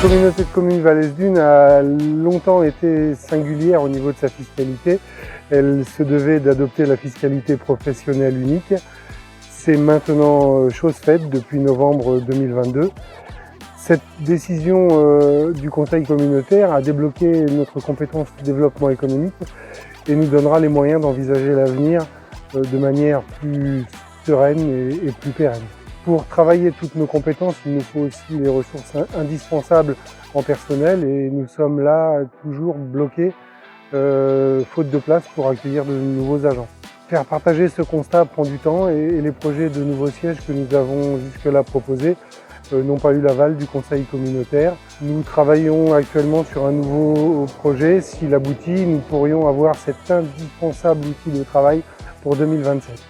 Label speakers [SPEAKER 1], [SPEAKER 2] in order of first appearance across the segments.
[SPEAKER 1] communauté de communes Vallès Dunes a longtemps été singulière au niveau de sa fiscalité. Elle se devait d'adopter la fiscalité professionnelle unique. C'est maintenant chose faite depuis novembre 2022. Cette décision du Conseil communautaire a débloqué notre compétence développement économique et nous donnera les moyens d'envisager l'avenir de manière plus sereine et plus pérenne. Pour travailler toutes nos compétences, il nous faut aussi les ressources indispensables en personnel et nous sommes là toujours bloqués, faute de place pour accueillir de nouveaux agents. Faire partager ce constat prend du temps et les projets de nouveaux sièges que nous avons jusque-là proposés n'ont pas eu l'aval du Conseil communautaire. Nous travaillons actuellement sur un nouveau projet. S'il aboutit, nous pourrions avoir cet indispensable outil de travail pour 2027.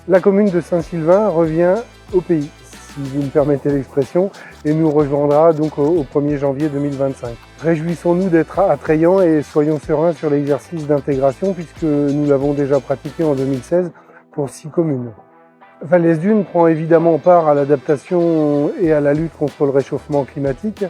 [SPEAKER 1] La commune de Saint-Sylvain revient au pays, si vous me permettez l'expression, et nous rejoindra donc au 1er janvier 2025. Réjouissons-nous d'être attrayants et soyons sereins sur l'exercice d'intégration puisque nous l'avons déjà pratiqué en 2016 pour 6 communes. Vallès Dunes prend évidemment part à l'adaptation et à la lutte contre le réchauffement climatique.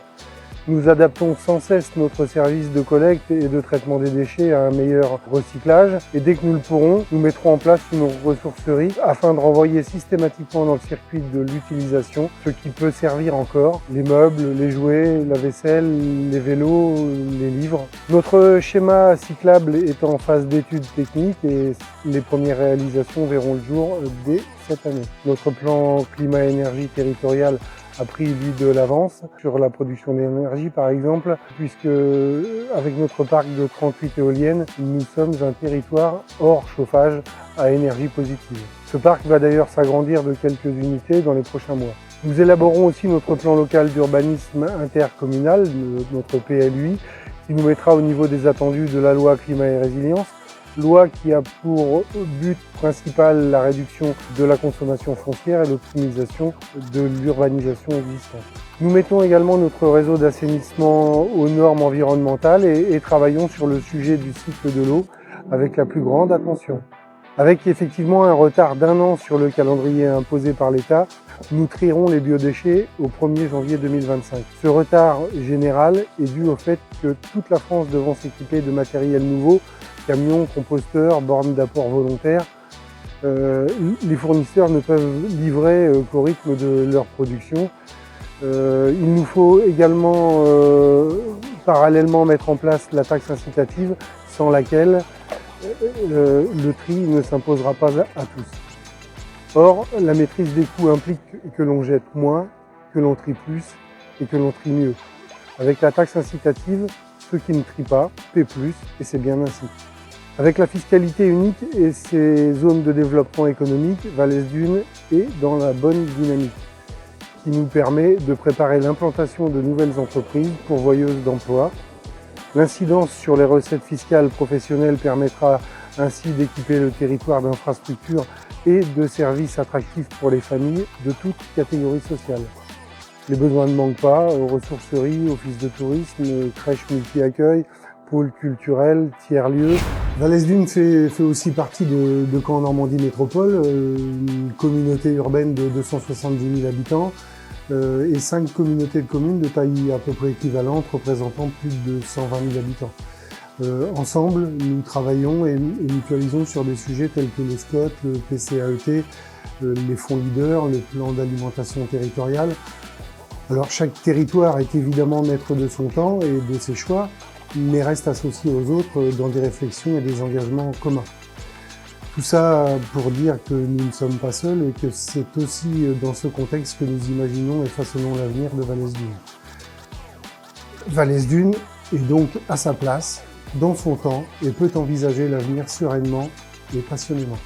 [SPEAKER 1] Nous adaptons sans cesse notre service de collecte et de traitement des déchets à un meilleur recyclage. Et dès que nous le pourrons, nous mettrons en place une ressourcerie afin de renvoyer systématiquement dans le circuit de l'utilisation ce qui peut servir encore, les meubles, les jouets, la vaisselle, les vélos, les livres. Notre schéma cyclable est en phase d'études techniques et les premières réalisations verront le jour dès cette année. Notre plan climat-énergie territorial a pris lui de l'avance sur la production d'énergie par exemple, puisque avec notre parc de 38 éoliennes, nous sommes un territoire hors chauffage à énergie positive. Ce parc va d'ailleurs s'agrandir de quelques unités dans les prochains mois. Nous élaborons aussi notre plan local d'urbanisme intercommunal, notre PLUI, qui nous mettra au niveau des attendus de la loi climat et résilience, loi qui a pour but principal la réduction de la consommation foncière et l'optimisation de l'urbanisation existante. Nous mettons également notre réseau d'assainissement aux normes environnementales et travaillons sur le sujet du cycle de l'eau avec la plus grande attention. Avec effectivement un retard d'1 an sur le calendrier imposé par l'État, nous trierons les biodéchets au 1er janvier 2025. Ce retard général est dû au fait que toute la France devant s'équiper de matériel nouveau, camions, composteurs, bornes d'apport volontaires, les fournisseurs ne peuvent livrer qu'au rythme de leur production. Il nous faut également parallèlement mettre en place la taxe incitative sans laquelle le tri ne s'imposera pas à tous. Or, la maîtrise des coûts implique que l'on jette moins, que l'on trie plus et que l'on trie mieux. Avec la taxe incitative, ceux qui ne trient pas paient plus et c'est bien ainsi. Avec la fiscalité unique et ses zones de développement économique, Vallès Dunes est dans la bonne dynamique qui nous permet de préparer l'implantation de nouvelles entreprises pourvoyeuses d'emplois. L'incidence sur les recettes fiscales professionnelles permettra ainsi d'équiper le territoire d'infrastructures et de services attractifs pour les familles de toutes catégories sociales. Les besoins ne manquent pas, ressourceries, offices de tourisme, crèches multi-accueil, pôles culturels, tiers-lieux. Vallès Dunes fait aussi partie de Caen Normandie Métropole, une communauté urbaine de 270 000 habitants et 5 communautés de communes de taille à peu près équivalente représentant plus de 120 000 habitants. Ensemble, nous travaillons et mutualisons sur des sujets tels que le SCOT, le PCAET, les fonds leaders, le plan d'alimentation territoriale. Alors chaque territoire est évidemment maître de son temps et de ses choix, mais reste associé aux autres dans des réflexions et des engagements communs. Tout ça pour dire que nous ne sommes pas seuls et que c'est aussi dans ce contexte que nous imaginons et façonnons l'avenir de Vallès Dunes. Vallès Dunes est donc à sa place, dans son temps, et peut envisager l'avenir sereinement et passionnément.